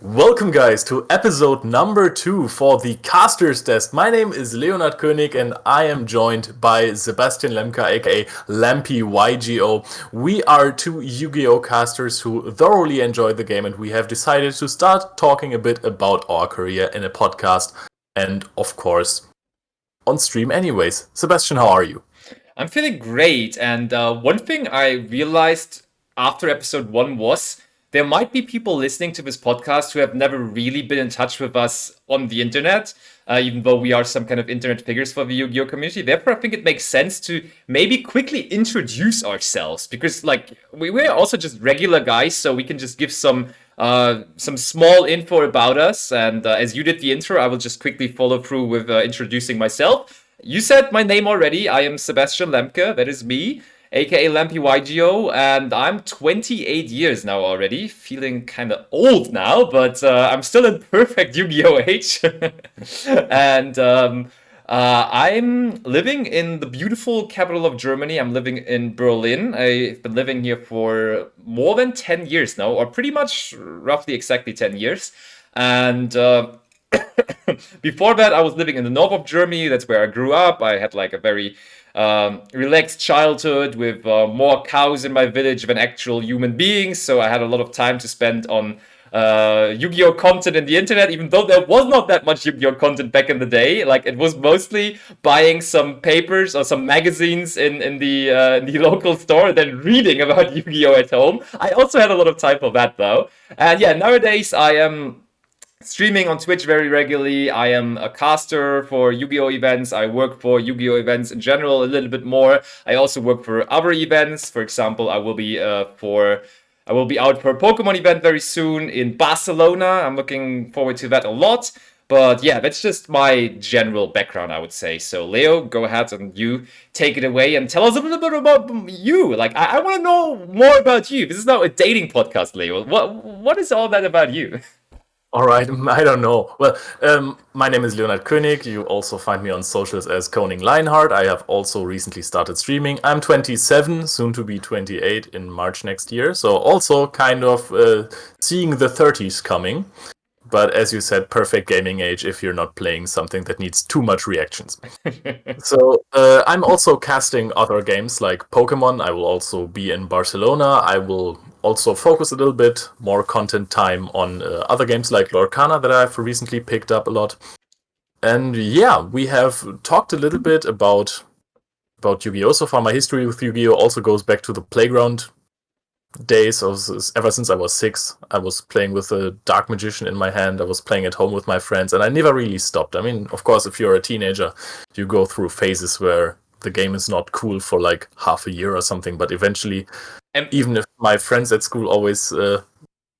Welcome, guys, to episode number 2 for the Casters Desk. My name is Leonard König, and I am joined by Sebastian Lemke, aka Lampy YGO. We are two Yu-Gi-Oh! Casters who thoroughly enjoy the game, and we have decided to start talking a bit about our career in a podcast and, of course, on stream anyways. Sebastian, how are you? I'm feeling great, and one thing I realized after episode 1 was there might be people listening to this podcast who have never really been in touch with us on the internet, even though we are some kind of internet figures for the Yu-Gi-Oh community. Therefore, I think it makes sense to maybe quickly introduce ourselves, because we're also just regular guys, so we can just give some small info about us. And as you did the intro, I will just quickly follow through with introducing myself. You said my name already. I am Sebastian Lemke. That is me, aka Lampy YGO, and I'm 28 years now already. Feeling kind of old now, but I'm still in perfect Yu-Gi-Oh age. And I'm living in the beautiful capital of Germany. I'm living in Berlin. I've been living here for more than 10 years now, or pretty much roughly exactly 10 years. And before that, I was living in the north of Germany. That's where I grew up. I had like a very relaxed childhood with more cows in my village than actual human beings. So I had a lot of time to spend on Yu-Gi-Oh content in the internet, even though there was not that much Yu-Gi-Oh content back in the day. Like, it was mostly buying some papers or some magazines in the local store, then reading about Yu-Gi-Oh at home. I also had a lot of time for that though. And yeah, nowadays I am streaming on Twitch very regularly. I am a caster for Yu-Gi-Oh events. I work for Yu-Gi-Oh events in general a little bit more. I also work for other events. For example, I will be out for a Pokemon event very soon in Barcelona. I'm looking forward to that a lot. But yeah, that's just my general background, I would say. So Leo, go ahead and you take it away and tell us a little bit about you. Like, I want to know more about you. This is not a dating podcast, Leo. What is all that about you? All right, I don't know. Well, my name is Leonard König. You also find me on socials as Koning Lionheart. I have also recently started streaming. I'm 27, soon to be 28 in March next year. So also kind of seeing the 30s coming. But as you said, perfect gaming age if you're not playing something that needs too much reactions. So I'm also casting other games like Pokemon. I will also be in Barcelona. I will also focus a little bit more content time on other games like Lorcana that I've recently picked up a lot. And yeah, we have talked a little bit about Yu-Gi-Oh! So far. My history with Yu-Gi-Oh! Also goes back to the playground days. Ever since I was 6, I was playing with a Dark Magician in my hand. I was playing at home with my friends, and I never really stopped. I mean, of course, if you're a teenager, you go through phases where the game is not cool for like half a year or something, but eventually, And even if my friends at school always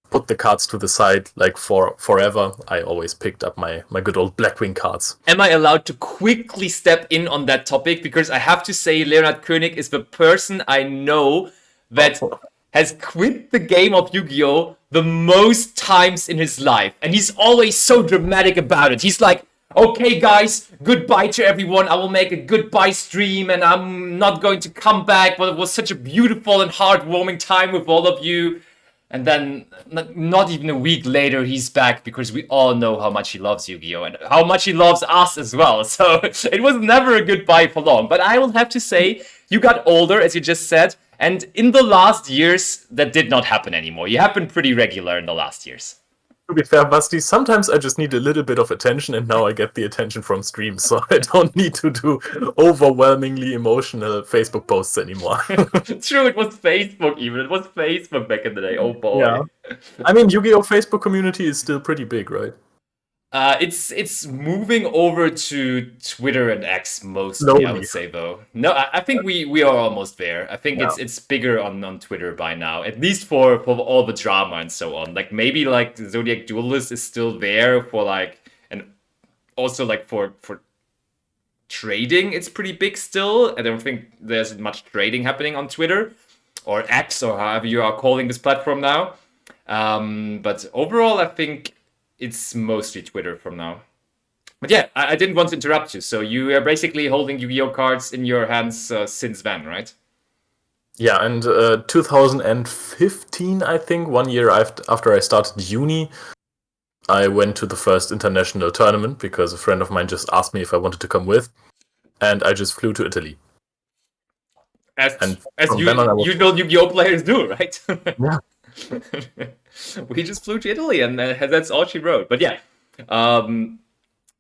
put the cards to the side like for forever, I always picked up my good old Blackwing cards. am I allowed to quickly step in on that topic? Because I have to say, Leonard König is the person I know that has quit the game of Yu-Gi-Oh! The most times in his life. And he's always so dramatic about it. He's like, okay, guys, goodbye to everyone. I will make a goodbye stream and I'm not going to come back. But it was such a beautiful and heartwarming time with all of you. And then, not even a week later, he's back because we all know how much he loves Yu-Gi-Oh! And how much he loves us as well. So it was never a goodbye for long. But I will have to say, you got older, as you just said. And in the last years, that did not happen anymore. You have been pretty regular in the last years. To be fair, Basti, sometimes I just need a little bit of attention, and now I get the attention from streams, so I don't need to do overwhelmingly emotional Facebook posts anymore. True, it was Facebook even. It was Facebook back in the day. Oh Yeah. boy. I mean, Yu-Gi-Oh! Facebook community is still pretty big, right? It's moving over to Twitter and X mostly, I Slowly. would say though. No, I think we are almost there. I think Yeah. it's bigger on Twitter by now, at least for all the drama and so on. Like maybe like Zodiac Duelist is still there for like, and also like for trading, it's pretty big still. I don't think there's much trading happening on Twitter or X or however you are calling this platform now. But overall, I think it's mostly Twitter from now. But yeah, I didn't want to interrupt you. So you are basically holding Yu-Gi-Oh cards in your hands since then, right? Yeah, and 2015, I think, 1 year after I started uni, I went to the first international tournament because a friend of mine just asked me if I wanted to come with, and I just flew to Italy. And As from then on, I was usual Yu-Gi-Oh players do, right? yeah, We just flew to Italy, and that's all she wrote. But yeah, um,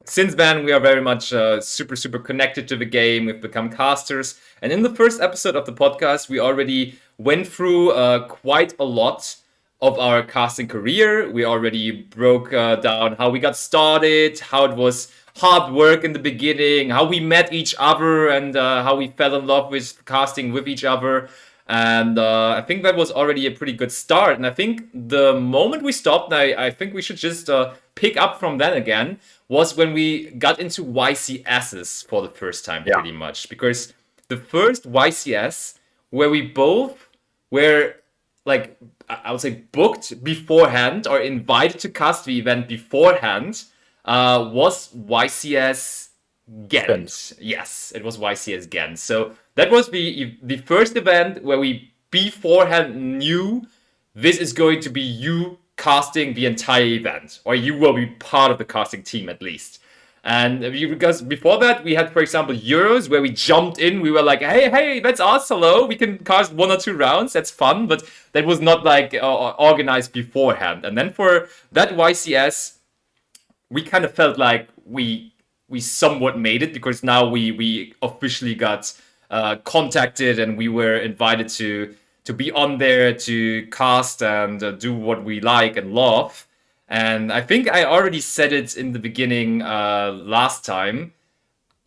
since then we are very much super connected to the game. We've become casters, and in the first episode of the podcast, we already went through quite a lot of our casting career. We already broke down how we got started, how it was hard work in the beginning, how we met each other, and how we fell in love with casting with each other. And I think that was already a pretty good start. And I think the moment we stopped, and I think we should just pick up from then again, was when we got into YCSs for the first time, yeah, pretty much. Because the first YCS where we both were, like, I would say booked beforehand or invited to cast the event beforehand was YCS Ghent. Yes, it was YCS Ghent. So that was the first event where we beforehand knew this is going to be you casting the entire event, or you will be part of the casting team at least. And because before that, we had, for example, Euros where we jumped in. We were like, hey, that's us. Hello, we can cast 1 or 2 rounds. That's fun. But that was not like organized beforehand. And then for that YCS, we kind of felt like we somewhat made it, because now we officially got contacted, and we were invited to be on there to cast and do what we like and love. And I think I already said it in the beginning last time.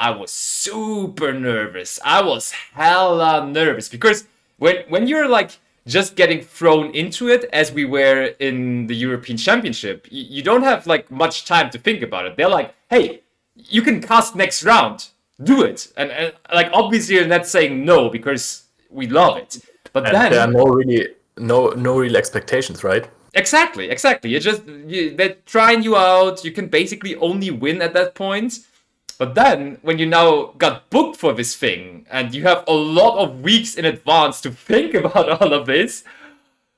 I was super nervous. I was hella nervous because when you're like just getting thrown into it, as we were in the European Championship, you don't have like much time to think about it. They're like, "Hey, you can cast next round. Do it." And like obviously you're not saying no because we love it. But and there are then no real expectations, right? exactly. They're trying you out. You can basically only win at that point. But then, when you now got booked for this thing, and you have a lot of weeks in advance to think about all of this,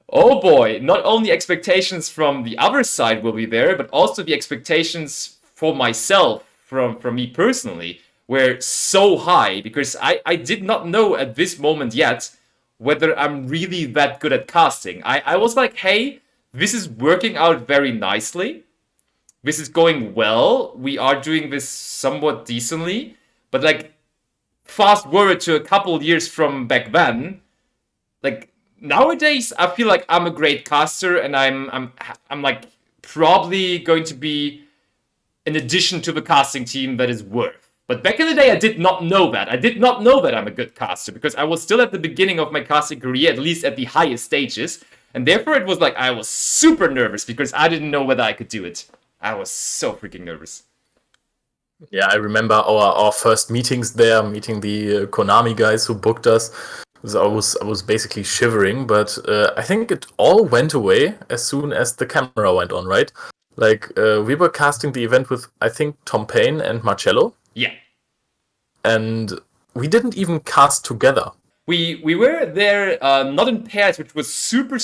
oh boy, not only expectations from the other side will be there, but also the expectations for myself, from me personally, were so high, because I did not know at this moment yet whether I'm really that good at casting. I was like, hey, this is working out very nicely. This is going well. We are doing this somewhat decently. But like, fast forward to a couple years from back then, like nowadays I feel like I'm a great caster, and I'm like probably going to be an addition to the casting team that is worth. But back in the day, I did not know that. I did not know that I'm a good caster, because I was still at the beginning of my casting career, at least at the highest stages. And therefore, it was like I was super nervous because I didn't know whether I could do it. I was so freaking nervous. Yeah, I remember our first meetings there, meeting the Konami guys who booked us. So I was basically shivering, but I think it all went away as soon as the camera went on, right? Like we were casting the event with I think Tom Payne and Marcello, Yeah. and we didn't even cast together. We were there not in pairs, which was super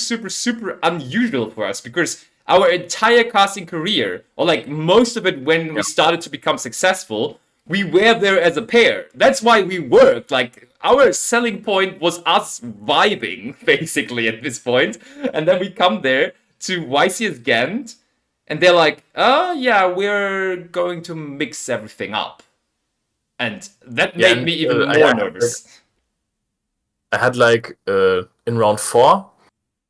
unusual for us, because our entire casting career, or like most of it when we Yeah. started to become successful, we were there as a pair. That's why we worked. Like our selling point was us vibing, basically, at this point. And then we come there to YCS Ghent, and they're like, oh yeah, we're going to mix everything up. And that Yeah, made and me even more nervous. I had like in round 4,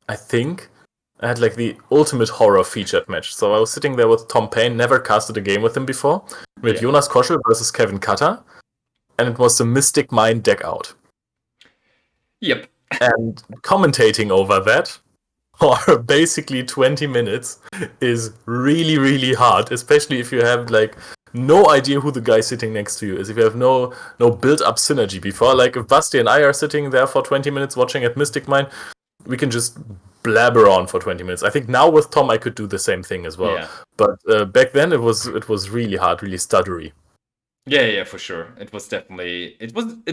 I think I had like the ultimate horror featured match. So I was sitting there with Tom Payne, never casted a game with him before. We had Yeah. Jonas Koschel versus Kevin Cutter, and it was the Mystic Mind deck out. Yep. And commentating over that for basically 20 minutes is really hard, especially if you have like no idea who the guy sitting next to you is. If you have no built up synergy before, like if Basti and I are sitting there for 20 minutes watching at Mystic Mind, we can just blabber on for 20 minutes. I think now with Tom I could do the same thing as well. Yeah. But back then it was really hard, really stuttery. Yeah, for sure. It was a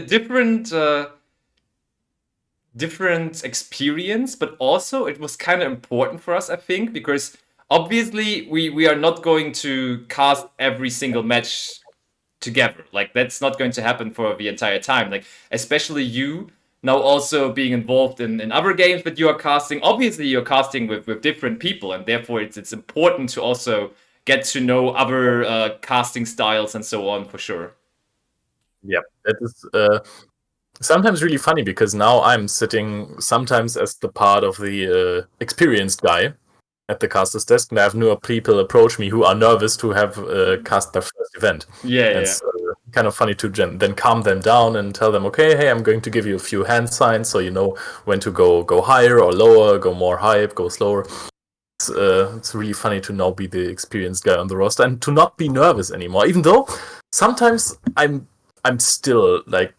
different experience, but also it was kind of important for us, I think, because obviously we are not going to cast every single match together. Like that's not going to happen for the entire time. Like especially you now also being involved in other games that you are casting. Obviously you're casting with different people, and therefore it's important to also get to know other casting styles and so on for sure. Yeah, that is sometimes really funny because now I'm sitting sometimes as the part of the experienced guy at the caster's desk, and I have newer people approach me who are nervous to have cast their first event. Yeah, And yeah. it's kind of funny to then calm them down and tell them, okay, hey, I'm going to give you a few hand signs so you know when to go higher or lower, go more hype, go slower. It's really funny to now be the experienced guy on the roster and to not be nervous anymore. Even though sometimes I'm still like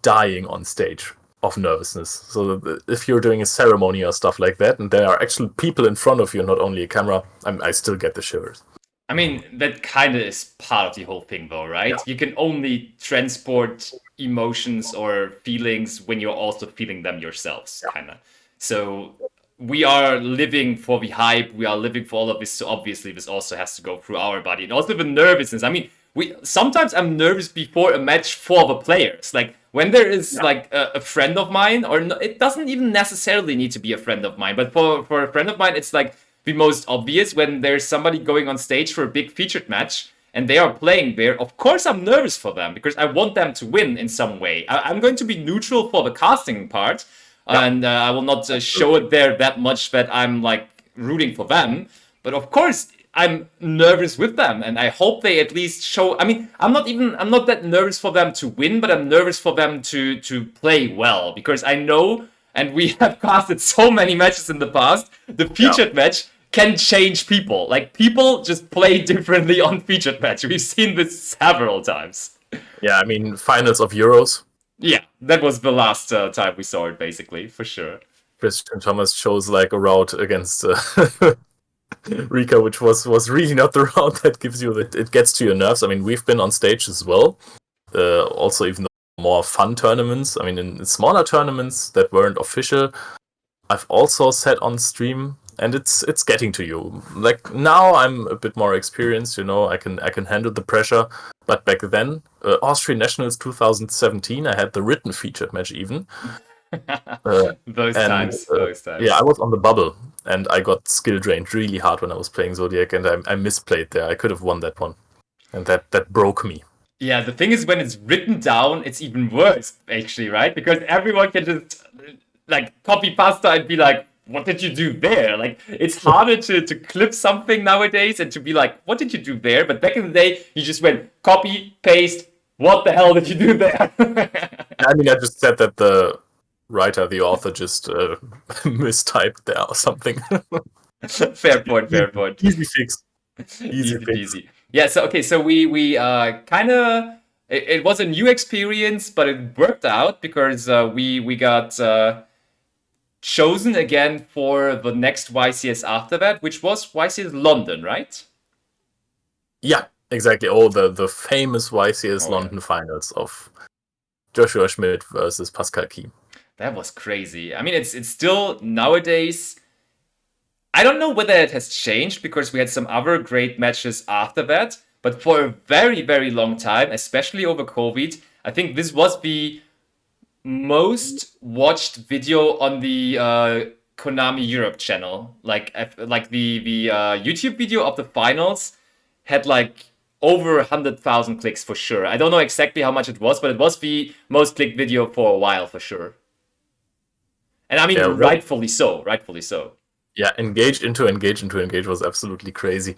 dying on stage of nervousness. So if you're doing a ceremony or stuff like that, and there are actual people in front of you, not only a camera, I still get the shivers. I mean, that kind of is part of the whole thing, though, Yeah, right? You can only transport emotions or feelings when you're also feeling them yourselves, yeah, kind of. So we are living for the hype, we are living for all of this, so obviously this also has to go through our body. And also the nervousness. I mean, we sometimes I'm nervous before a match for the players. Like when there is yeah, like a friend of mine, or no, it doesn't even necessarily need to be a friend of mine, but for a friend of mine, it's like the most obvious when there's somebody going on stage for a big featured match and they are playing there. Of course, I'm nervous for them because I want them to win in some way. I'm going to be neutral for the casting part, yeah. and I will not show Absolutely. it there that much that I'm like rooting for them. But of course, I'm nervous with them, and I hope they at least show. I mean, I'm not that nervous for them to win, but I'm nervous for them to play well because I know, and we have casted so many matches in the past. The Yeah, featured match can change people. Like people just play differently on featured match. We've seen this several times. yeah. I mean, finals of Euros. Yeah, that was the last time we saw it, basically, for sure. Christian Thomas chose like a route against Rika, which was really not the route that gives you that it gets to your nerves. I mean, we've been on stage as well. Also, even more fun tournaments. I mean, in smaller tournaments that weren't official, I've also sat on stream, and it's getting to you. Like now, I'm a bit more experienced. You know, I can handle the pressure. But back then, Austrian Nationals 2017, I had the written featured match even. Uh, Those and times, those yeah, I times. was on the bubble, and I got skill drained really hard when I was playing Zodiac, and I misplayed there. I could have won that one, and that broke me. Yeah, the thing is, when it's written down, it's even worse, actually, right? Because everyone can just like copy pasta and be like, "What did you do there?" Like, it's harder to clip something nowadays and to be like, "What did you do there?" But back in the day, you just went copy, paste. What the hell did you do there? I mean, I just said that the writer, the author, just mistyped there or something. Fair point. Fair easy, point. easy fix. Easy Easy fix. peasy. Yeah. So okay. So we kind of it was a new experience, but it worked out because we got chosen again for the next YCS after that, which was YCS London, right? Yeah, exactly. Oh, the famous YCS Oh yeah, London finals of Joshua Schmidt versus Pascal Kiem. that was crazy. I mean, it's still nowadays. I don't know whether it has changed because we had some other great matches after that, but for a very long time, especially over COVID, I think this was the most watched video on the Konami Europe channel. Like the YouTube video of the finals had like over 100,000 clicks for sure. I don't know exactly how much it was, but it was the most clicked video for a while for sure. And I mean, Yeah, well, rightfully so. Rightfully so. yeah, engage was absolutely crazy.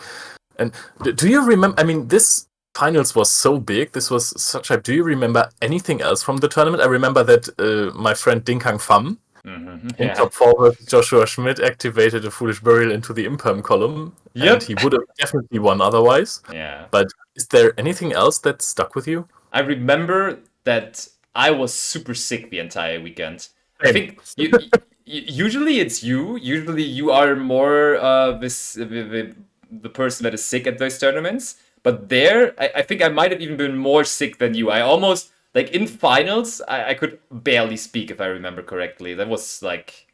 And do you remember? I mean, this finals was so big. This was such hype. Do you remember anything else from the tournament? I remember that my friend Dinkang Pham in Yeah. top four versus Joshua Schmidt activated a foolish burial into the imperm column, and Yep. he would have definitely won otherwise. Yeah. But is there anything else that stuck with you? I remember that I was super sick the entire weekend. I Same. think usually it's you. Usually you are more the person that is sick at those tournaments. But there, I think I might have even been more sick than you. I almost like in finals, I could barely speak if I remember correctly. That was like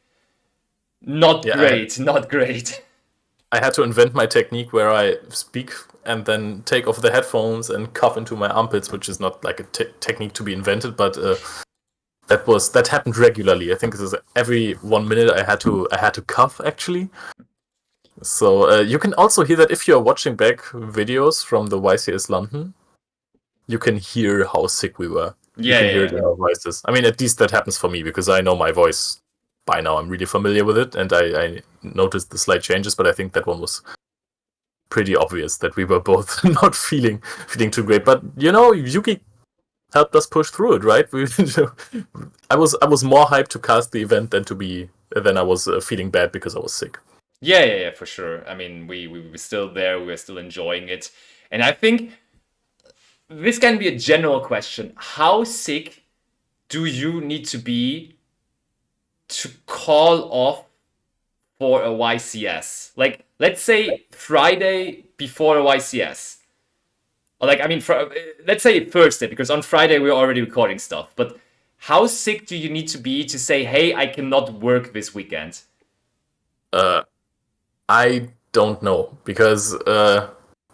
not Yeah, I had great, not great. I had to invent my technique where I speak and then take off the headphones and cough into my armpits, which is not like a technique to be invented, but that happened regularly. I think this is every 1 minute I had to cough actually. So you can also hear that if you are watching back videos from the YCS London, you can hear how sick we were. You Yeah, can yeah, hear it yeah. in our voices. I mean, at least that happens for me because I know my voice by now. I'm really familiar with it, and I noticed the slight changes. But I think that one was pretty obvious that we were both not feeling too great. But Yuki helped us push through it, right? I was more hyped to cast the event than I was feeling bad because I was sick. Yeah, yeah, yeah, for sure. I mean, we were still there, we were still enjoying it. And I think this can be a general question. How sick do you need to be to call off for a YCS? Like, let's say Friday before a YCS. Or like, I mean, let's say Thursday, because on Friday we're already recording stuff. But how sick do you need to be to say, hey, I cannot work this weekend? I don't know because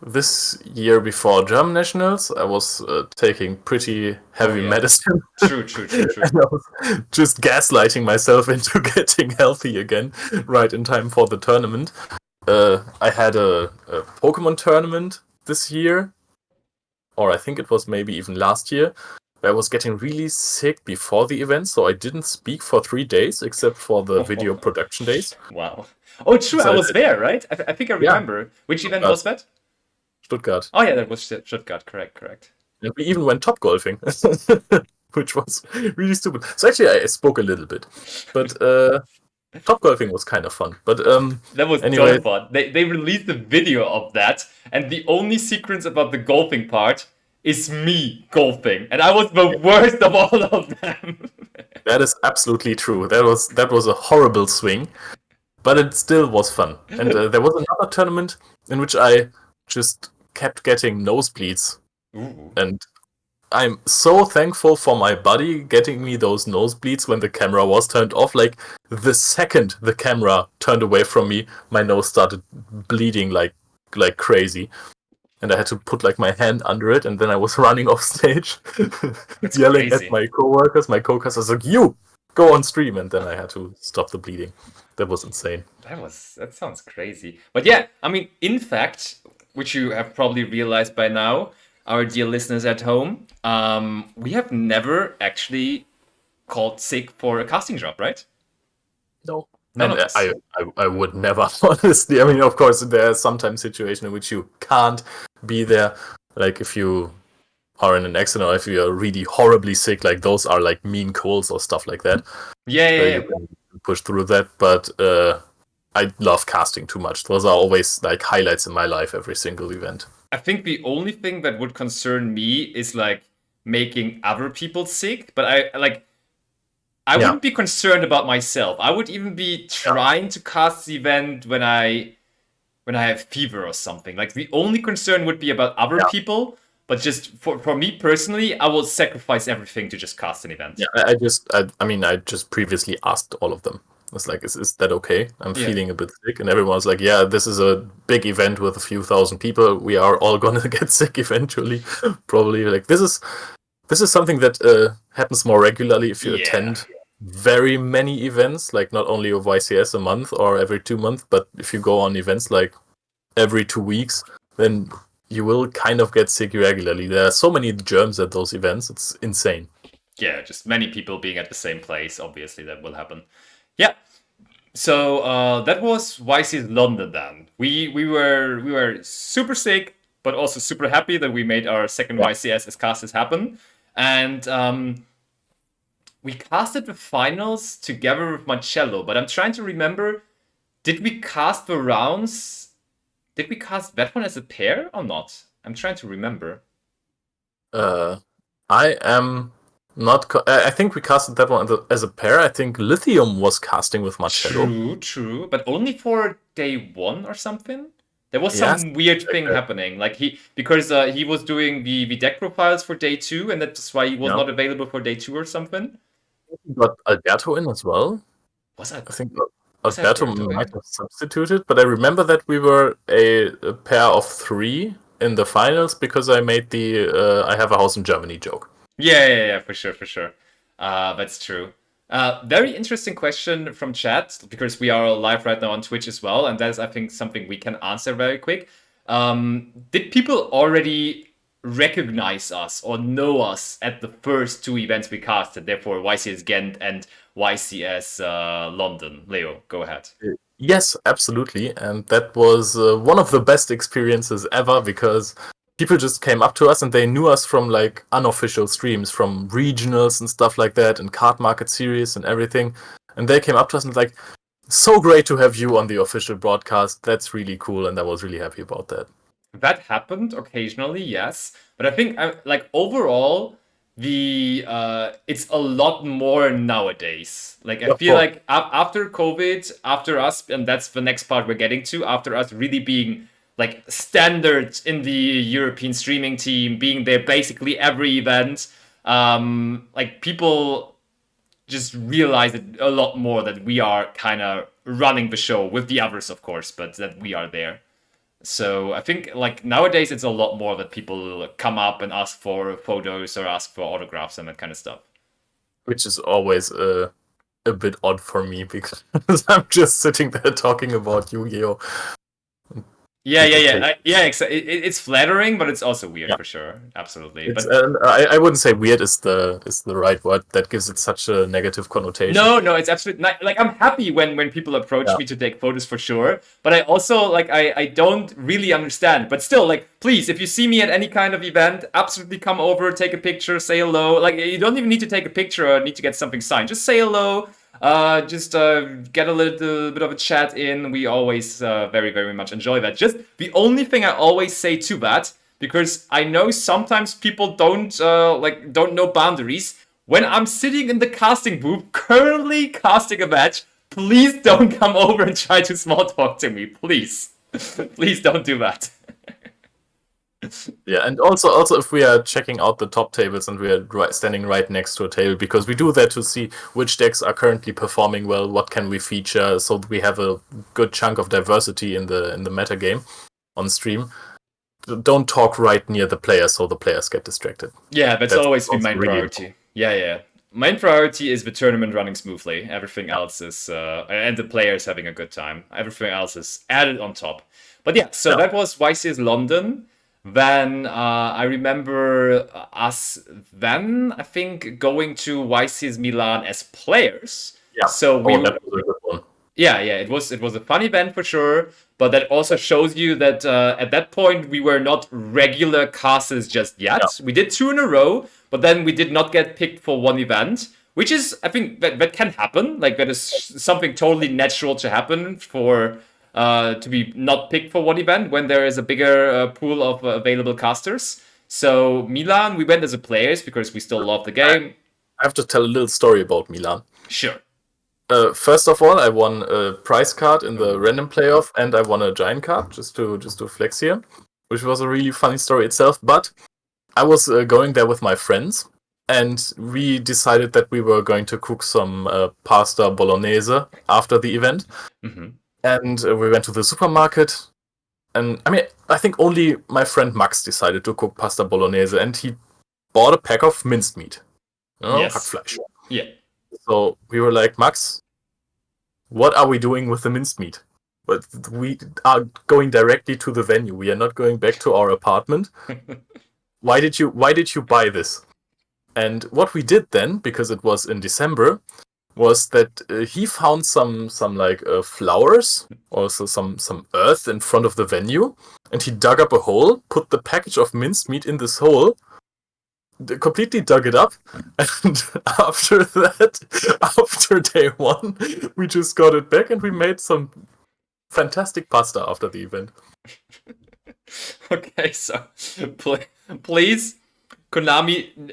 this year before German nationals, I was taking pretty heavy yeah. medicine. True, true, true, true. And I was just gaslighting myself into getting healthy again, right in time for the tournament. I had a Pokemon tournament this year, or I think it was maybe even last year. I was getting really sick before the event, so I didn't speak for 3 days except for the video production days. Wow. Oh, true. I So was there, right? I think I yeah, remember. Which event Stuttgart. was that? Stuttgart. Oh, yeah, that was Stuttgart. Correct, correct. And we even went top golfing, which was really stupid. So actually, I spoke a little bit, but top golfing was kind of fun. But That was anyway, so fun. They released a video of that, and the only secrets about the golfing part is me golfing, and I was the worst of all of them. that is absolutely true. That was a horrible swing, but it still was fun. And there was another tournament in which I just kept getting nosebleeds, Ooh. and I'm so thankful for my buddy getting me those nosebleeds when the camera was turned off. Like the second the camera turned away from me, my nose started bleeding like crazy. And I had to put like my hand under it, and then I was running off stage, yelling Crazy. at my coworkers. My co-cast was like, "You go on stream," and then I had to stop the bleeding. That was insane. That sounds crazy. But yeah, I mean, in fact, which you have probably realized by now, our dear listeners at home, we have never actually called sick for a casting job, right? No. None And of us. I would never, honestly. I mean, of course, there are sometimes situations in which you can't be there. Like if you are in an accident or if you are really horribly sick, like those are like mean colds or stuff like that. Yeah, yeah, Where yeah. you can push through that. But I love casting too much. Those are always like highlights in my life, every single event. I think the only thing that would concern me is like making other people sick, but I Yeah. wouldn't be concerned about myself. I would even be trying to cast the event when I have fever or something. Like the only concern would be about other people, but just for me personally, I will sacrifice everything to just cast an event. Yeah, I mean, I just previously asked all of them. I was like, is that okay? I'm Yeah. feeling a bit sick. And everyone was like, yeah, this is a big event with a few thousand people. We are all gonna get sick eventually. Probably. Like, this is something that happens more regularly if you attend very many events, like not only of YCS a month or every 2 months, but if you go on events like every 2 weeks, then you will kind of get sick regularly. There are so many germs at those events, it's insane. Yeah, just many people being at the same place. Obviously, that will happen. Yeah. So that was YC's London. Then we were super sick, but also super happy that we made our second YCS as casters happen, and we casted the finals together with Marcello. But I'm trying to remember, did we cast the rounds? Did we cast that one as a pair or not? I'm trying to remember. I am not. I think we casted that one as a pair. I think Lithium was casting with Marcello. True, but only for day one or something. There was Yes, some weird thing happening, like because he was doing the deck profiles for day two, and that's why he was not available for day two or something. We got Alberto in as well. Was that? I think Was I Alberto third away? might have substituted, but I remember that we were a pair of three in the finals because I made the I have a house in Germany joke. Yeah, for sure, for sure. That's true. Very interesting question from chat because we are live right now on Twitch as well, and that is, I think, something we can answer very quick. Did people already recognize us or know us at the first two events we casted? Therefore, YCS Ghent and YCS London. Leo, go ahead. Yes, absolutely, and that was one of the best experiences ever because people just came up to us and they knew us from like unofficial streams, from regionals and stuff like that, and card market series and everything, and they came up to us and like, so great to have you on the official broadcast. That's really cool, and I was really happy about that. That happened occasionally, yes, but I think like overall the it's a lot more nowadays. Like I Of feel course. like after COVID, after us, and that's the next part we're getting to, after us really being like standard in the European streaming team, being there basically every event, like people just realize it a lot more that we are kind of running the show with the others, of course, but that we are there. So I think like nowadays it's a lot more that people come up and ask for photos or ask for autographs and that kind of stuff. Which is always a bit odd for me because I'm just sitting there talking about Yu-Gi-Oh! It's flattering, but it's also weird Yeah, for sure. Absolutely. it's But I wouldn't say weird is the right word. That gives it such a negative connotation. no, it's absolutely not. Like I'm happy when people approach Yeah. me to take photos for sure. But I also like I don't really understand. But still, like please, if you see me at any kind of event, absolutely come over, take a picture, say hello. Like you don't even need to take a picture or need to get something signed. Just say hello. Just get a little bit of a chat in. We always very much enjoy that. Just the only thing I always say to that, because I know sometimes people don't know boundaries. When I'm sitting in the casting booth, currently casting a match, please don't come over and try to small talk to me, please. Please don't do that. Yeah, and also if we are checking out the top tables and we are standing right next to a table, because we do that to see which decks are currently performing well, what can we feature, so we have a good chunk of diversity in the meta game on stream. Don't talk right near the players so the players get distracted. Yeah, that's always been also my really priority. Yeah. Main priority is the tournament running smoothly. Everything else is, and the players having a good time. Everything else is added on top. But yeah, so Yeah. that was YCS London. Then I remember us then, I think, going to YCS Milan as players. Yeah. So that was a good one. yeah, it was a fun event for sure, but that also shows you that at that point we were not regular casters just yet. Yeah. We did two in a row, but then we did not get picked for one event, which is I think that can happen. Like that is something totally natural to happen for to be not picked for one event when there is a bigger pool of available casters. So Milan, we went as a players because we still love the game. I have to tell a little story about Milan. Sure. First of all, I won a prize card in the random playoff, and I won a giant card just to flex here, which was a really funny story itself. But I was going there with my friends, and we decided that we were going to cook some pasta bolognese after the event. Mm-hmm. And we went to the supermarket, and I mean, I think only my friend Max decided to cook pasta bolognese, and he bought a pack of minced meat, Yes. Hackfleisch. Yeah. So we were like, Max, what are we doing with the minced meat? But we are going directly to the venue. We are not going back to our apartment. Why did you buy this? And what we did then, because it was in December, was that he found some like flowers, also some earth in front of the venue, and he dug up a hole, put the package of minced meat in this hole, completely dug it up, and after that, after day one, we just got it back and we made some fantastic pasta after the event. Okay, so please, Konami,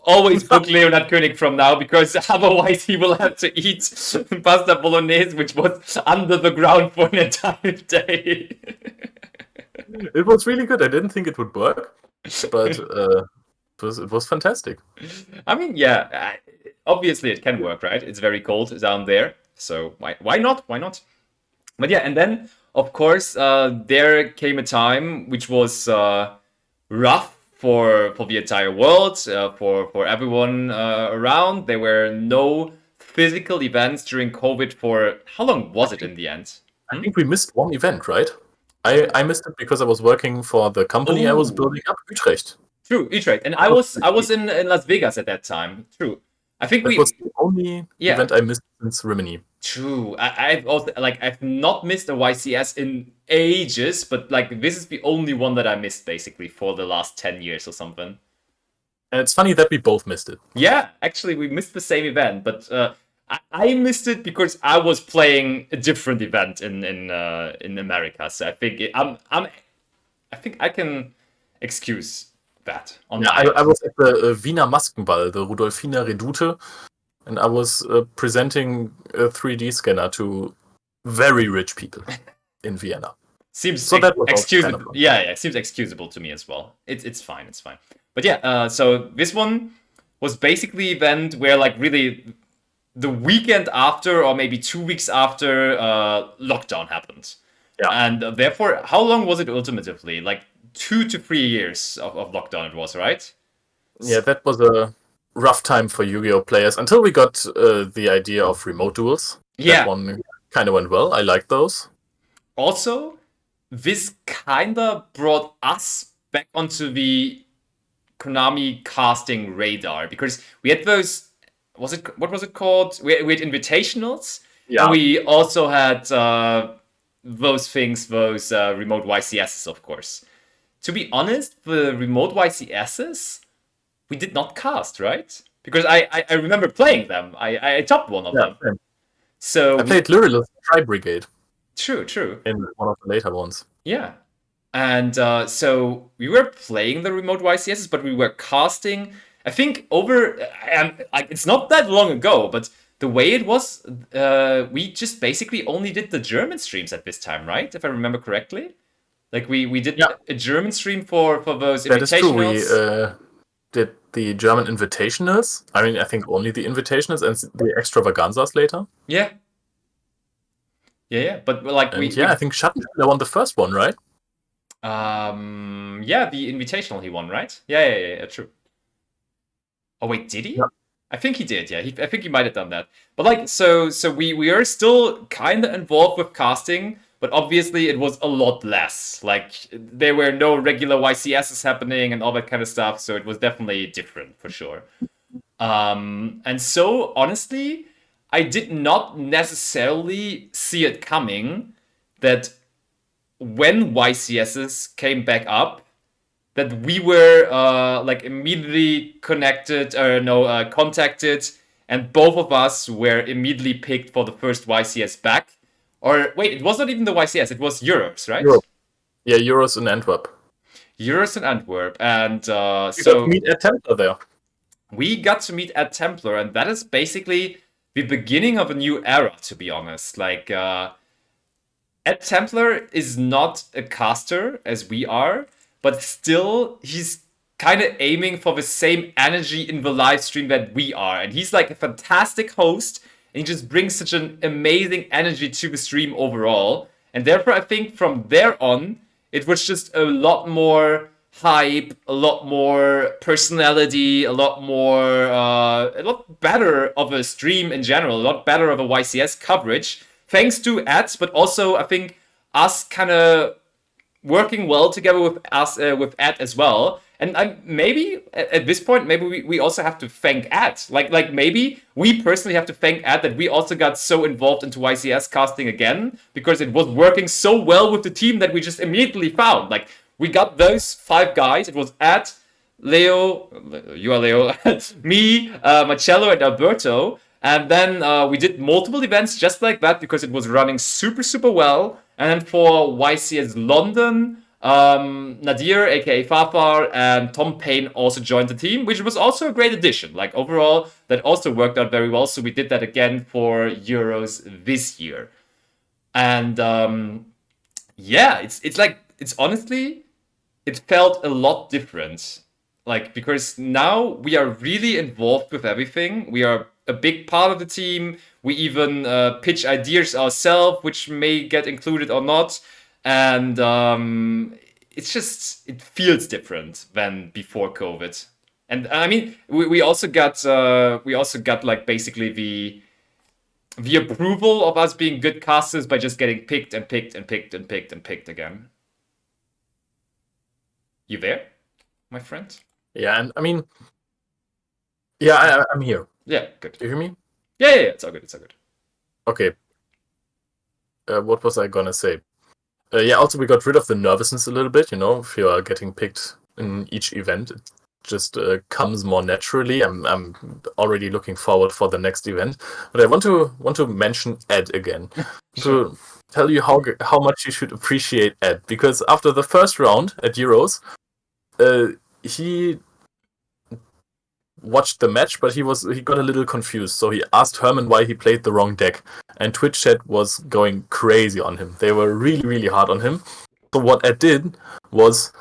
always book Leonard König from now, because otherwise he will have to eat pasta bolognese, which was under the ground for an entire day. It was really good. I didn't think it would work, but it was fantastic. I mean, yeah, obviously it can work, right? It's very cold down there. So why not? Why not? But yeah, and then of course there came a time which was rough for the entire world, for everyone around. There were no physical events during COVID for how long was it in the end? I think we missed one event, right? I missed it because I was working for the company I was Oh, building up, Utrecht. true, Utrecht, and That was I pretty- was in Las Vegas at that time. True, I think that was the only yeah. event I missed since Rimini. True. I've also I've not missed a YCS in ages, but like this is the only one that I missed basically for the last 10 years or something. And it's funny that we both missed it. Yeah, actually we missed the same event, but I missed it because I was playing a different event in America. So I think I think I can excuse that on Yeah, my I was at the Wiener Maskenball, the Rudolfiner Redoute, and I was presenting a 3D scanner to very rich people in Vienna. Seems So that was also excusable. kind of fun. Yeah, seems excusable to me as well. It's fine, it's fine. But yeah, so this one was basically event where like really the weekend after or maybe 2 weeks after lockdown happened. Yeah. And therefore, how long was it ultimately? Like 2 to 3 years of lockdown it was, right? Yeah, that was a rough time for Yu-Gi-Oh players until we got the idea of remote duels. Yeah. That one kind of went well. I liked those. Also, this kinda brought us back onto the Konami casting radar because we had those. What was it called? We had invitationals. Yeah. And we also had those things, those remote YCSs, of course. To be honest, the remote YCSs we did not cast, right? Because I remember playing them. I topped one of them. Same. So I played Lurelus Tri Brigade true. in one of the later ones. Yeah. And so we were playing the remote YCSs, but we were casting. I think over, like it's not that long ago, but the way it was, we just basically only did the German streams at this time, right? If I remember correctly, like we did Yeah. a German stream for those That is true. We invitationals. did the German invitationals. I mean, I think only the invitationals and the extravaganzas later. Yeah. But like And I think Schattenspieler won the first one, right? yeah, the invitational he won, right? Yeah, true. Oh wait, did he? Yeah. I think he did. Yeah, I think he might have done that. But like, so we are still kind of involved with casting, but obviously it was a lot less. Like there were no regular YCSs happening and all that kind of stuff, so it was definitely different for sure. And so honestly, I did not necessarily see it coming that when YCSs came back up, that we were like immediately contacted, and both of us were immediately picked for the first YCS back. Or wait, it was not even the YCS; it was Euros, right? Europe. Yeah, Euros in Antwerp. Euros in Antwerp, and We got so to meet Ed Templar there. we got to meet Ed Templar, and that is basically the beginning of a new era. To be honest, like Ed Templar is not a caster as we are, but still he's kind of aiming for the same energy in the live stream that we are. And he's like a fantastic host, and he just brings such an amazing energy to the stream overall. And therefore, I think from there on, it was just a lot more hype, a lot more personality, a lot better of a stream in general, a lot better of a YCS coverage, thanks to ads, but also I think us kind of working well together with us with Ed as well. And maybe at this point, maybe we also have to thank Ed. Like maybe we personally have to thank Ed that we also got so involved into YCS casting again because it was working so well with the team that we just immediately found. Like we got those 5 guys. It was Ed, Leo, you are Leo, me, Marcello, and Alberto. And then we did multiple events just like that because it was running super well. And then for YCS London, Nadir, aka Fafar, and Tom Payne also joined the team, which was also a great addition. Like overall, that also worked out very well. So we did that again for Euros this year. And it's honestly, it felt a lot different. Like, because now we are really involved with everything. We are a big part of the team. We even pitch ideas ourselves, which may get included or not. And it feels different than before COVID. And I mean, we also got like basically the approval of us being good casters by just getting picked and picked and picked and picked and picked again. You there, my friend? Yeah, and I mean, yeah, I'm here. Yeah, good. Do you hear me? Yeah, it's all good. It's all good. Okay. What was I gonna say? Yeah, also we got rid of the nervousness a little bit, you know, if you are getting picked in each event. It just comes more naturally. I'm already looking forward for the next event. But I want to mention Ed again. Sure. To tell you how much you should appreciate Ed. Because after the first round at Euros, he watched the match, but he got a little confused. So he asked Herman why he played the wrong deck, and Twitch chat was going crazy on him. They were really, really hard on him. So what Ed did was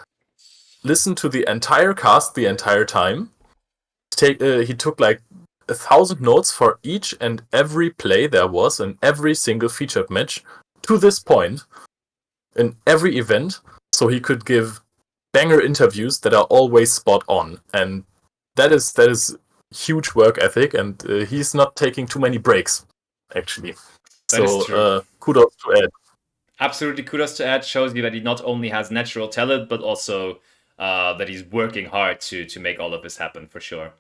listen to the entire cast the entire time. He took like 1,000 notes for each and every play there was in every single featured match to this point in every event, so he could give banger interviews that are always spot on. And that is huge work ethic, and he's not taking too many breaks, actually. That is true. Kudos to Ed. Absolutely, kudos to Ed. Shows you that he not only has natural talent, but also that he's working hard to make all of this happen, for sure.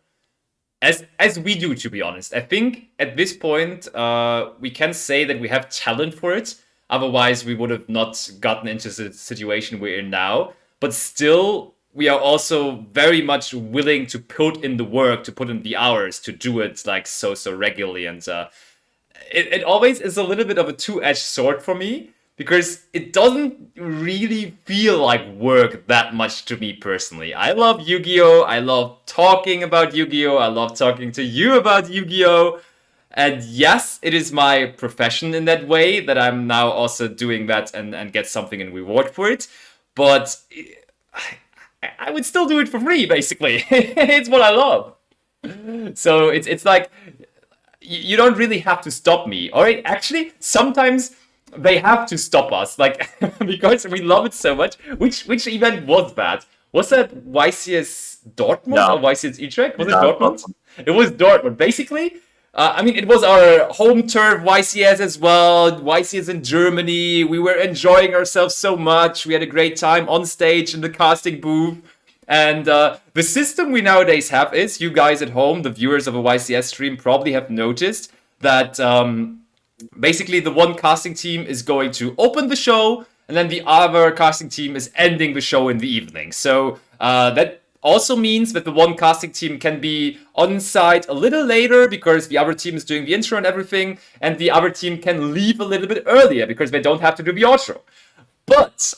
As we do, to be honest. I think at this point, we can say that we have talent for it. Otherwise, we would have not gotten into the situation we're in now. But still, we are also very much willing to put in the work, to put in the hours, to do it like so regularly. And it always is a little bit of a two-edged sword for me, because it doesn't really feel like work that much to me personally. I love Yu-Gi-Oh! I love talking about Yu-Gi-Oh! I love talking to you about Yu-Gi-Oh! And yes, it is my profession in that way, that I'm now also doing that and get something in reward for it. But I would still do it for free, basically. It's what I love. So it's like, you don't really have to stop me. All right, actually, sometimes they have to stop us, like, because we love it so much. Which event was that? Was that YCS Dortmund or YCS Utrecht? Was it Dortmund? It was Dortmund. Basically, I mean, it was our home turf YCS as well. YCS in Germany. We were enjoying ourselves so much. We had a great time on stage in the casting booth. And the system we nowadays have is, you guys at home, the viewers of a YCS stream, probably have noticed that basically the one casting team is going to open the show, and then the other casting team is ending the show in the evening. So that also means that the one casting team can be on site a little later because the other team is doing the intro and everything, and the other team can leave a little bit earlier because they don't have to do the outro. But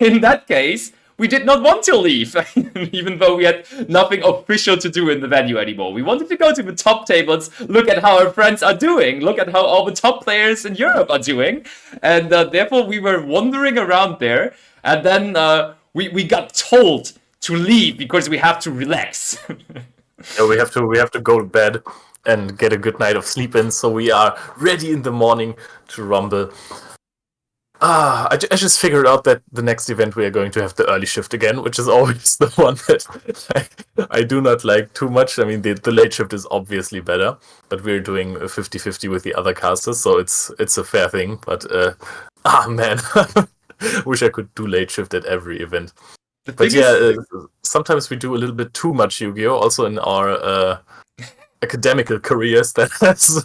in that case, we did not want to leave, even though we had nothing official to do in the venue anymore. We wanted to go to the top tables, look at how our friends are doing, look at how all the top players in Europe are doing, and therefore we were wandering around there, and then we got told to leave because we have to relax. Yeah, we have to go to bed and get a good night of sleep in, so we are ready in the morning to rumble. I just figured out that the next event we are going to have the early shift again, which is always the one that I do not like too much. I mean, the late shift is obviously better, but we're doing a 50-50 with the other casters, so it's a fair thing. But man, wish I could do late shift at every event. But yeah, sometimes we do a little bit too much Yu-Gi-Oh! Also in our academical careers, that has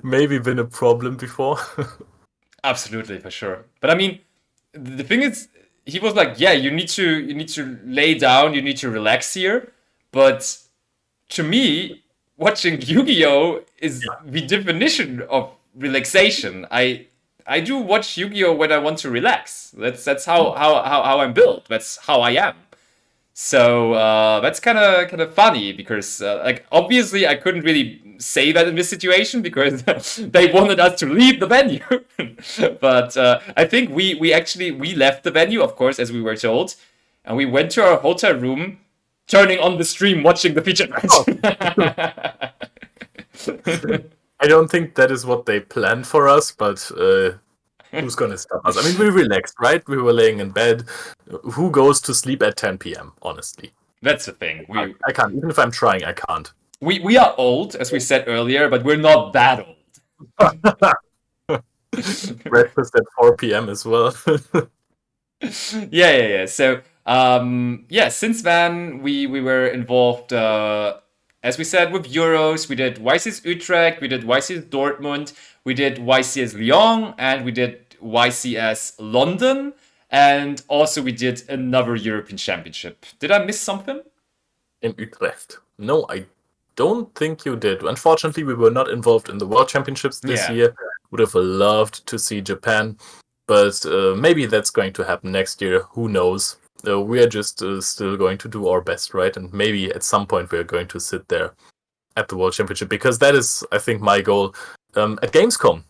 maybe been a problem before. Absolutely, for sure. But I mean, the thing is, he was like, yeah, you need to lay down, you need to relax here. But to me, watching Yu-Gi-Oh! Is the definition of relaxation. I do watch Yu-Gi-Oh! When I want to relax. That's how I'm built. That's how I am. So that's kind of funny because like, obviously I couldn't really say that in this situation because they wanted us to leave the venue. But I think we left the venue, of course, as we were told, and we went to our hotel room, turning on the stream, watching the featured match. I don't think that is what they planned for us, but who's gonna stop us? I mean, we relaxed, right? We were laying in bed. Who goes to sleep at 10 p.m., honestly? That's the thing. I can't. Even if I'm trying, I can't. We are old, as we said earlier, but we're not that old. Breakfast at 4 p.m. as well. Yeah. So, yeah, since then we were involved, as we said, with Euros. We did YCS Utrecht, we did YCS Dortmund, we did YCS Lyon, and we did YCS London, and also we did another European Championship. Did I miss something? In Utrecht. No, I don't think you did. Unfortunately, we were not involved in the World Championships this Yeah. year. Would have loved to see Japan, but maybe that's going to happen next year. Who knows? We are just still going to do our best, right? And maybe at some point we're going to sit there at the World Championship, because that is, I think, my goal at Gamescom,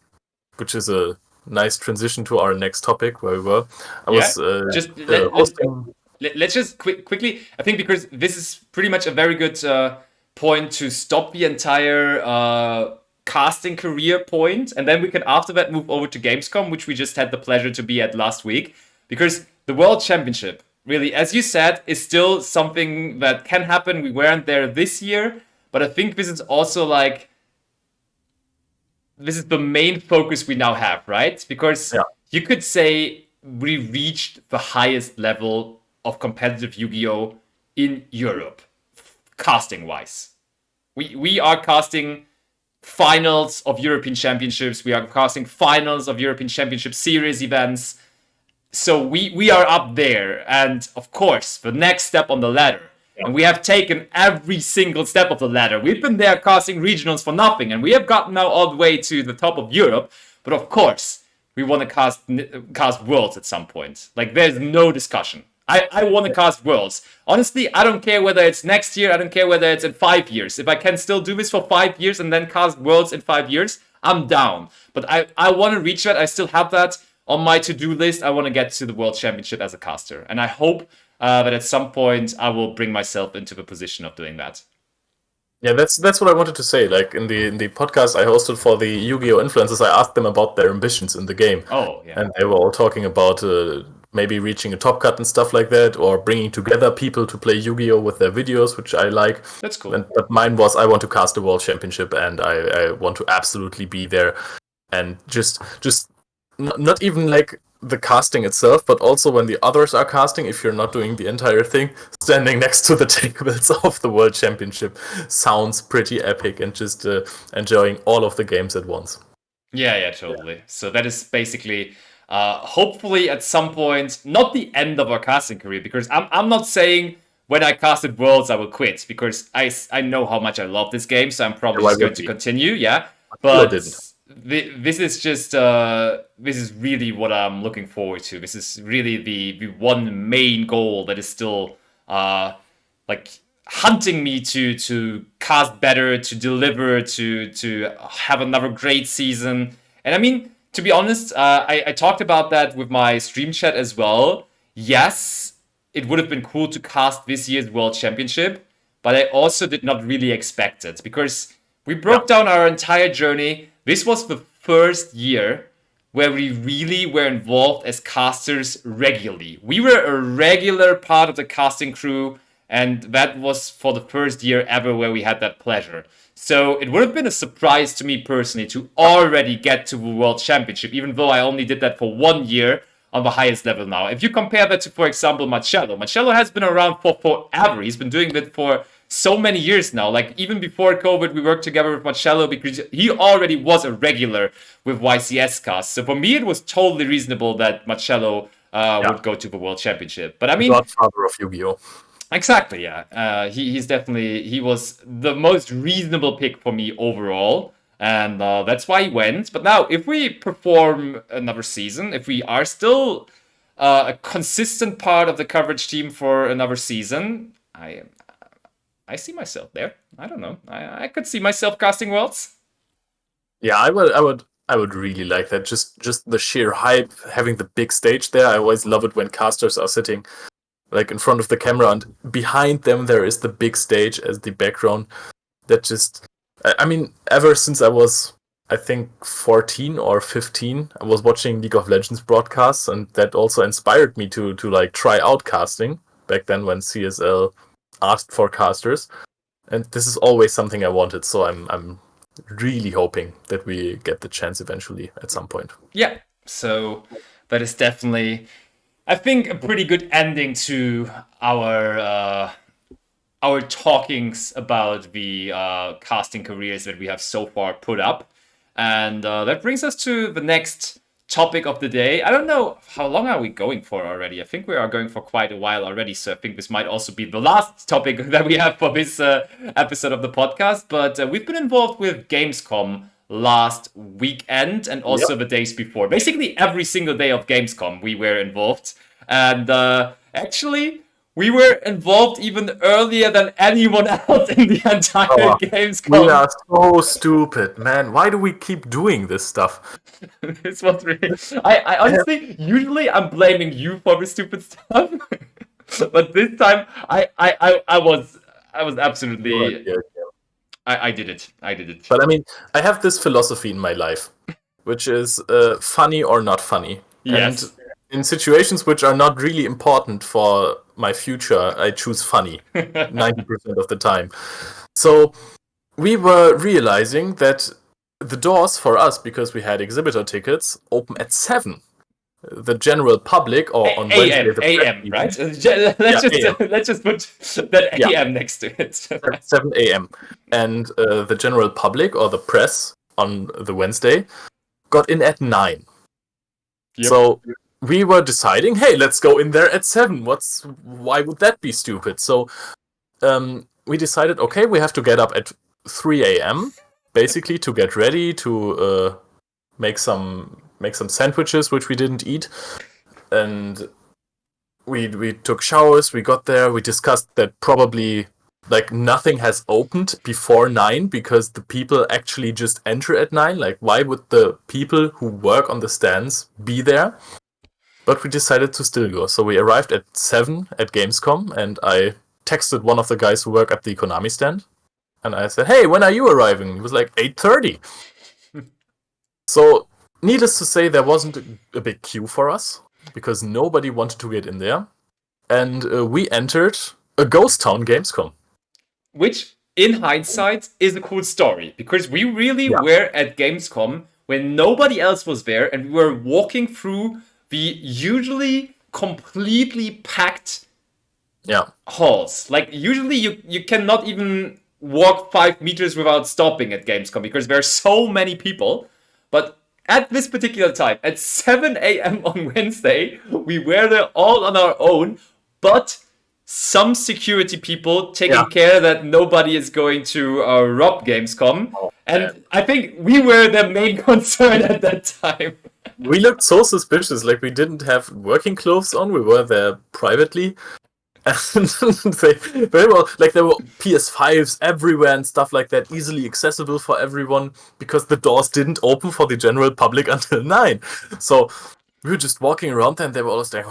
which is a nice transition to our next topic where we were. I Yeah. was Just hosting. let's just quickly. I think because this is pretty much a very good point to stop the entire casting career point, and then we can after that move over to Gamescom, which we just had the pleasure to be at last week. Because the World Championship, really, as you said, is still something that can happen. We weren't there this year, but I think this is also like this is the main focus we now have, right? Because Yeah. you could say we reached the highest level of competitive Yu-Gi-Oh in Europe, casting wise. We are casting finals of European Championships. We are casting finals of European Championship Series events. So we are up there, and of course, the next step on the ladder. And we have taken every single step of the ladder. We've been there casting regionals for nothing, and we have gotten now all the way to the top of Europe. But of course, we want to cast Worlds at some point. Like, there's no discussion. I want to cast Worlds. Honestly, I don't care whether it's next year. I don't care whether it's in 5 years. If I can still do this for 5 years and then cast Worlds in 5 years, I'm down. But I want to reach that. I still have that on my to-do list. I want to get to the World Championship as a caster. And I hope that at some point I will bring myself into the position of doing that. Yeah, that's what I wanted to say. Like in the podcast I hosted for the Yu-Gi-Oh influencers, I asked them about their ambitions in the game. Oh, yeah. And they were all talking about maybe reaching a top cut and stuff like that, or bringing together people to play Yu-Gi-Oh with their videos, which I like. That's cool. But mine was, I want to cast a World Championship, and I want to absolutely be there. And just not even like the casting itself, but also when the others are casting, if you're not doing the entire thing, standing next to the tables of the World Championship sounds pretty epic, and just enjoying all of the games at once. Yeah, totally. So that is basically, hopefully at some point, not the end of our casting career, because I'm not saying when I casted Worlds I will quit, because I know how much I love this game, so I'm probably Why just going would to we? continue, yeah. Still But didn't. this is just this is really what I'm looking forward to. This is really the one main goal that is still like hunting me to cast better, to deliver, to have another great season. And I mean, to be honest, I talked about that with my stream chat as well. Yes, it would have been cool to cast this year's World Championship, but I also did not really expect it, because we broke down our entire journey. This was the first year where we really were involved as casters regularly. We were a regular part of the casting crew, and that was for the first year ever where we had that pleasure. So it would have been a surprise to me personally to already get to the World Championship, even though I only did that for 1 year on the highest level now. If you compare that to, for example, Marcello has been around for forever. He's been doing that for so many years now. Like, even before COVID, we worked together with Marcello because he already was a regular with YCS cast. So for me, it was totally reasonable that Marcello would go to the World Championship. But I mean, Godfather of Yu-Gi-Oh! Exactly, yeah. He was the most reasonable pick for me overall, and that's why he went. But now, if we perform another season, if we are still a consistent part of the coverage team for another season, I see myself there. I don't know. I could see myself casting Worlds. Yeah, I would really like that. Just the sheer hype, having the big stage there. I always love it when casters are sitting like in front of the camera, and behind them there is the big stage as the background. That just, I mean, ever since I was, I think, 14 or 15, I was watching League of Legends broadcasts, and that also inspired me to like try out casting back then when CSL asked for casters. And this is always something I wanted, so I'm really hoping that we get the chance eventually at some point. Yeah, so that is definitely, I think, a pretty good ending to our talkings about the casting careers that we have so far put up. And that brings us to the next topic of the day. I don't know, how long are we going for already? I think we are going for quite a while already, so I think this might also be the last topic that we have for this episode of the podcast. But we've been involved with Gamescom last weekend and also the days before. Basically, every single day of Gamescom, we were involved. And actually, we were involved even earlier than anyone else in the entire Gamescom. We are so stupid, man. Why do we keep doing this stuff? This was really. I honestly, usually I'm blaming you for the stupid stuff, but this time I was absolutely. I did it. I did it. But I mean, I have this philosophy in my life, which is funny or not funny. Yes. And in situations which are not really important for my future, I choose funny 90% of the time. So we were realizing that the doors for us, because we had exhibitor tickets, open at 7. The general public, or on Wednesday, the AM, right? Let's just put that AM next to it. 7 a.m. And the general public, or the press, on the Wednesday, got in at 9. Yep. So we were deciding, hey, let's go in there at 7. Why would that be stupid? So we decided, okay, we have to get up at 3 a.m. basically to get ready to make some sandwiches, which we didn't eat, and we took showers. We got there. We discussed that probably like nothing has opened before 9 because the people actually just enter at 9. Like, why would the people who work on the stands be there? But we decided to still go. So we arrived at 7 at Gamescom, and I texted one of the guys who work at the Konami stand, and I said, "Hey, when are you arriving?" He was like, 8:30. So, needless to say, there wasn't a big queue for us because nobody wanted to get in there, and we entered a ghost town Gamescom. Which, in hindsight, is a cool story because we really were at Gamescom when nobody else was there, and we were walking through the usually completely packed halls. Like, usually you cannot even walk 5 meters without stopping at Gamescom because there are so many people. But at this particular time, at 7 a.m. on Wednesday, we were there all on our own, but some security people taking care that nobody is going to rob Gamescom. And I think we were the main concern at that time. We looked so suspicious, like we didn't have working clothes on. We were there privately, and there were PS5s everywhere and stuff like that, easily accessible for everyone because the doors didn't open for the general public until 9. So we were just walking around there, and they were all like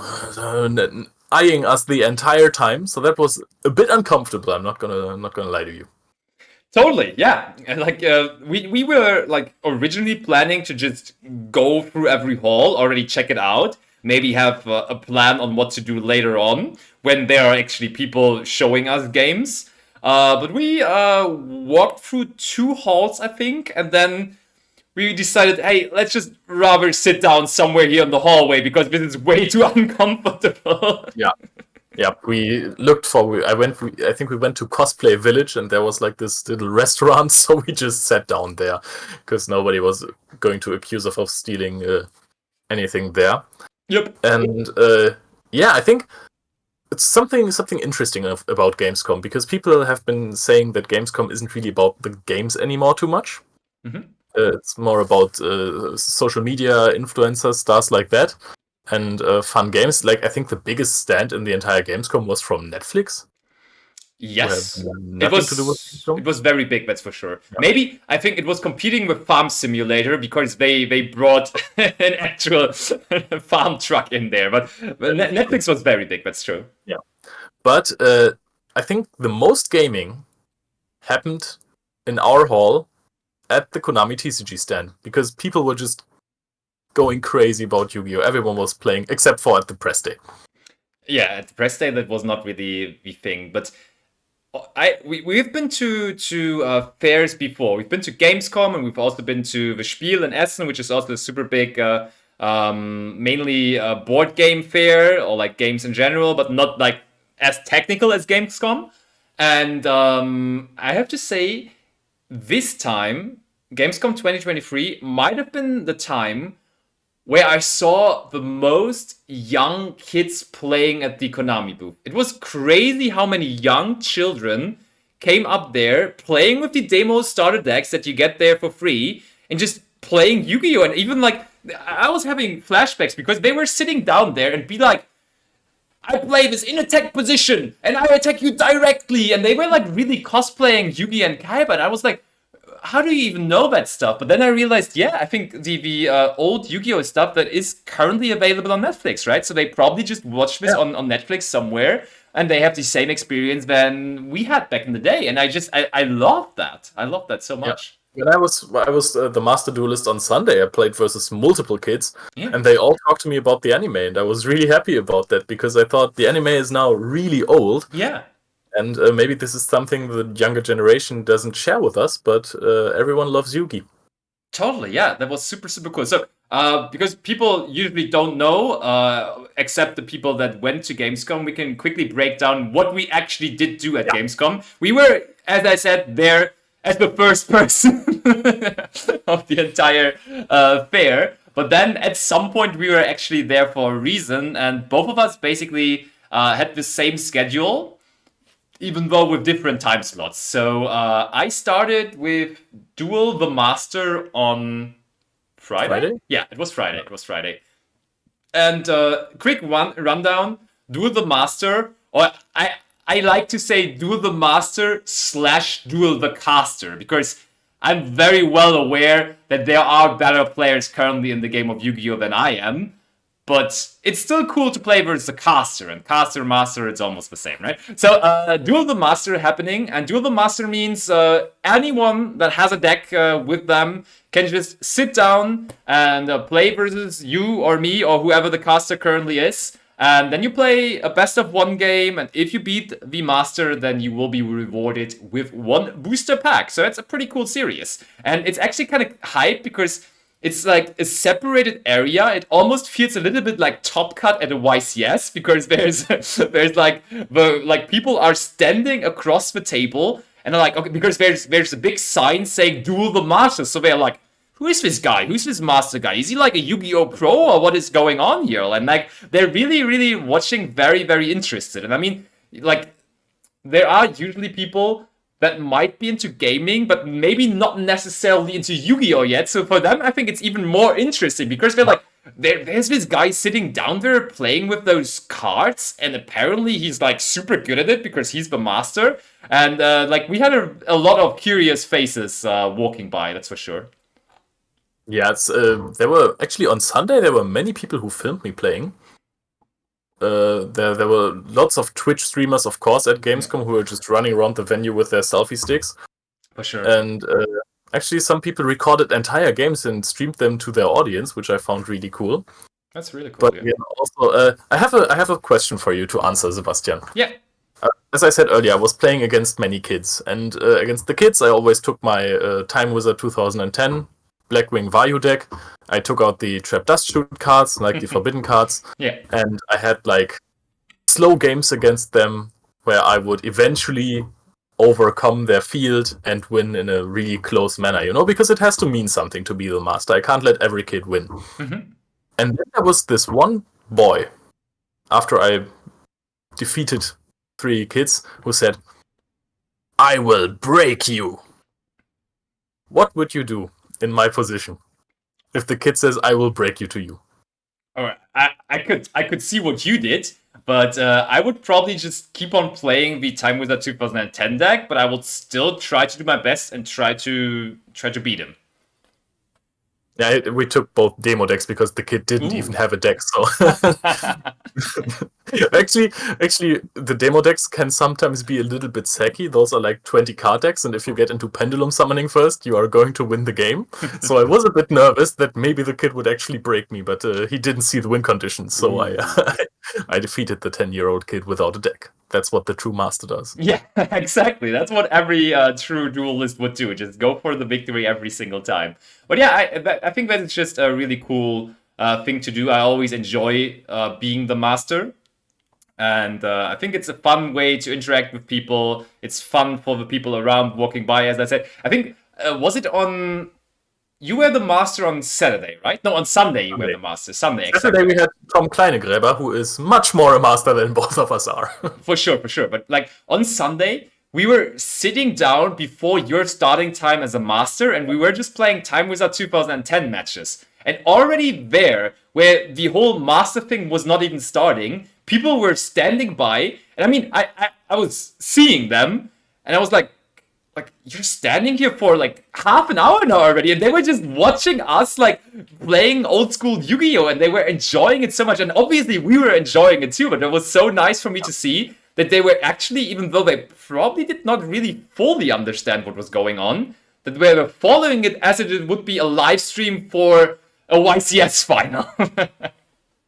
eyeing us the entire time. So that was a bit uncomfortable. I'm not gonna lie to you. Totally, yeah. And like we were like originally planning to just go through every hall, already check it out, maybe have a plan on what to do later on when there are actually people showing us games. But we walked through 2 halls, I think, and then we decided, hey, let's just rather sit down somewhere here in the hallway because this is way too uncomfortable. Yeah, we looked for. I think we went to Cosplay Village, and there was like this little restaurant, so we just sat down there because nobody was going to accuse us of stealing anything there. Yep. And I think it's something interesting about Gamescom because people have been saying that Gamescom isn't really about the games anymore too much. Mm-hmm. It's more about social media influencers, stars like that. And fun games. Like, I think the biggest stand in the entire Gamescom was from Netflix. Yes, it was very big, that's for sure. Yeah. Maybe I think it was competing with Farm Simulator because they brought an actual farm truck in there. But Netflix was very big, that's true. Yeah, but I think the most gaming happened in our hall at the Konami TCG stand because people were just going crazy about Yu-Gi-Oh! Everyone was playing except for at the press day. Yeah, at the press day that was not really the thing, but we've been to fairs before. We've been to Gamescom, and we've also been to the Spiel in Essen, which is also a super big, mainly board game fair or like games in general, but not like as technical as Gamescom. And I have to say, this time, Gamescom 2023 might have been the time where I saw the most young kids playing at the Konami booth. It was crazy how many young children came up there playing with the demo starter decks that you get there for free and just playing Yu-Gi-Oh! And even like, I was having flashbacks because they were sitting down there and be like, I play this in attack position and I attack you directly. And they were like really cosplaying Yugi and Kaiba. And I was like, how do you even know that stuff? But then I realized, yeah, I think the old Yu-Gi-Oh stuff that is currently available on Netflix, right? So they probably just watched this on Netflix somewhere, and they have the same experience than we had back in the day. And I love that. I love that so much. When I was the Master Duelist on Sunday, I played versus multiple kids, Yeah. and they all talked to me about the anime, and I was really happy about that because I thought the anime is now really old. Yeah. And maybe this is something the younger generation doesn't share with us, but everyone loves Yugi. Totally, yeah, that was super, super cool. So, because people usually don't know, except the people that went to Gamescom, we can quickly break down what we actually did do at Gamescom. We were, as I said, there as the first person of the entire fair. But then at some point, we were actually there for a reason, and both of us basically had the same schedule, even though with different time slots. So I started with Duel the Master on Friday? Yeah, it was Friday. It was Friday. And quick rundown: Duel the Master, or I like to say Duel the Master / Duel the Caster, because I'm very well aware that there are better players currently in the game of Yu-Gi-Oh! Than I am. But it's still cool to play versus a caster, and caster master, it's almost the same, right? So Duel the Master happening, and Duel the Master means anyone that has a deck with them can just sit down and play versus you or me or whoever the caster currently is. And then you play a best of one game, and if you beat the master, then you will be rewarded with one booster pack. So it's a pretty cool series. And it's actually kind of hype because it's like a separated area. It almost feels a little bit like Top Cut at a YCS because there's people are standing across the table and they're like, okay, because there's a big sign saying Duel the Master. So they're like, who is this guy? Who's this master guy? Is he like a Yu-Gi-Oh! Pro or what is going on here? And like they're really, really watching, very, very interested. And I mean, like, there are usually people that might be into gaming, but maybe not necessarily into Yu-Gi-Oh! Yet. So for them, I think it's even more interesting because they're like, there's this guy sitting down there playing with those cards, and apparently he's like super good at it because he's the master. And like we had a lot of curious faces walking by, that's for sure. Yeah, it's there were actually on Sunday there were many people who filmed me playing. There were lots of Twitch streamers, of course, at Gamescom who were just running around the venue with their selfie sticks. For sure. And actually, some people recorded entire games and streamed them to their audience, which I found really cool. That's really cool. But yeah, also, I have a question for you to answer, Sebastian. Yeah. As I said earlier, I was playing against many kids, and against the kids, I always took my Time Wizard 2010 Blackwing Vayu deck. I took out the Trap Dust Shoot cards, like the Forbidden cards. Yeah. And I had like slow games against them where I would eventually overcome their field and win in a really close manner, because it has to mean something to be the master. I can't let every kid win. Mm-hmm. And then there was this one boy, after I defeated 3 kids, who said, "I will break you." What would you do in my position if the kid says, "I will break you" to you? All right, I could see what you did, but I would probably just keep on playing the Time Wizard 2010 deck, but I would still try to do my best and try to beat him. Yeah, we took both demo decks because the kid didn't even Ooh. have a deck. So actually, the demo decks can sometimes be a little bit sacky. Those are like 20 card decks, and if you get into pendulum summoning first, you are going to win the game. So I was a bit nervous that maybe the kid would actually break me, but he didn't see the win conditions. So I Ooh. I defeated the 10-year-old kid without a deck. That's what the true master does. Yeah, exactly. That's what every true duelist would do. Just go for the victory every single time. But yeah, I think that it's just a really cool thing to do. I always enjoy being the master. And I think it's a fun way to interact with people. It's fun for the people around walking by, as I said. I think, was it on... You were the master on Saturday, right? No, on Sunday you were Sunday. the master. Sunday, Saturday exactly. we had Tom Kleinegräber, who is much more a master than both of us are. For sure, for sure. But like on Sunday, we were sitting down before your starting time as a master, and we were just playing Time Wizard 2010 matches. And already there, where the whole master thing was not even starting, people were standing by, and I mean, I was seeing them, and I was like, you're standing here for like half an hour now already, and they were just watching us like playing old school Yu-Gi-Oh, and they were enjoying it so much, and obviously we were enjoying it too. But it was so nice for me to see that they were actually, even though they probably did not really fully understand what was going on, that they were following it as it would be a live stream for a YCS final.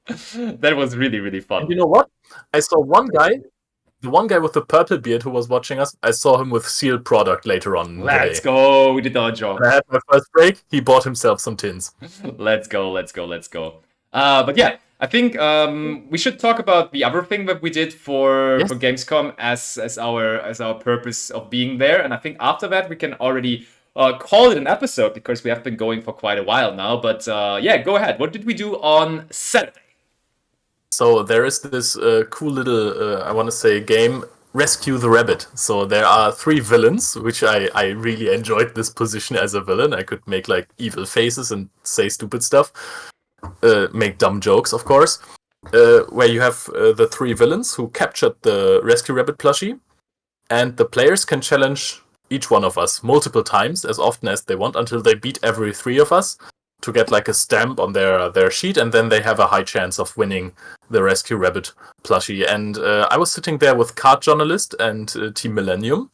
That was really, really And fun. you know what? I saw one guy, the one guy with the purple beard who was watching us. I saw him with sealed product later on in the Let's day. go. We did our job. When I had my first break, he bought himself some tins. Let's go, let's go, let's go. But yeah, I think we should talk about the other thing that we did for Yes. Gamescom as our purpose of being there. And I think after that we can already call it an episode because we have been going for quite a while now. But yeah, go ahead. What did we do on Saturday? So there is this cool little, I want to say, game, Rescue the Rabbit. So there are 3 villains, which I really enjoyed this position as a villain. I could make like evil faces and say stupid stuff, make dumb jokes, of course. Where you have the 3 villains who captured the Rescue Rabbit plushie, and the players can challenge each one of us multiple times, as often as they want, until they beat every 3 of us to get like a stamp on their sheet, and then they have a high chance of winning the Rescue Rabbit plushie. And I was sitting there with Card Journalist and Team Millennium,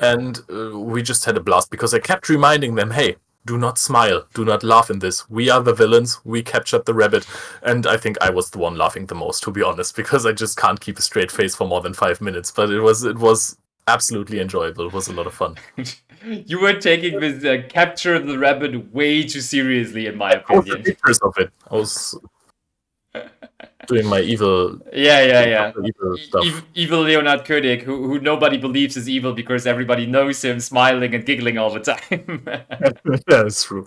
and we just had a blast because I kept reminding them, hey, do not smile, do not laugh in this. We are the villains, we captured the rabbit. And I think I was the one laughing the most, to be honest, because I just can't keep a straight face for more than 5 minutes. But it was absolutely enjoyable. It was a lot of fun. You were taking this capture the rabbit way too seriously, in my I posted opinion. pictures of it. I was doing my evil, Yeah. evil stuff. Evil Leonard Koenig, who nobody believes is evil because everybody knows him smiling and giggling all the time. Yeah, it's true.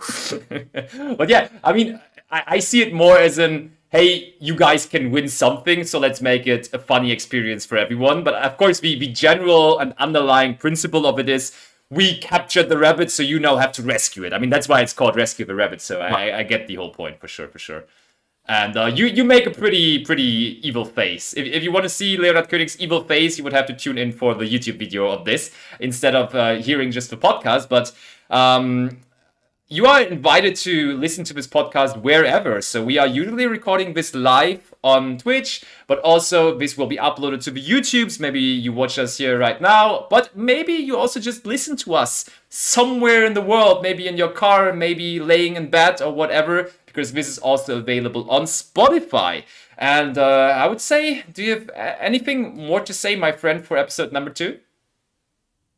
But yeah, I mean, I see it more as an, hey, you guys can win something, so let's make it a funny experience for everyone. But of course, the general and underlying principle of it is, we captured the rabbit, so you now have to rescue it. I mean, that's why it's called Rescue the Rabbit, so I get the whole point, for sure, for sure. And you make a pretty evil face. If you want to see Leonard Koenig's evil face, you would have to tune in for the YouTube video of this instead of hearing just the podcast. But you are invited to listen to this podcast wherever. So we are usually recording this live on Twitch, but also this will be uploaded to the YouTubes. Maybe you watch us here right now, but maybe you also just listen to us somewhere in the world, maybe in your car, maybe laying in bed or whatever, because this is also available on Spotify. And I would say, do you have anything more to say, my friend, for episode number 2?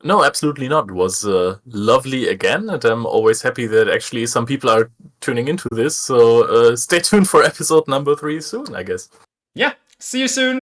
No, absolutely not. It was lovely again, and I'm always happy that actually some people are tuning into this. So stay tuned for episode number 3 soon, I guess. Yeah, see you soon.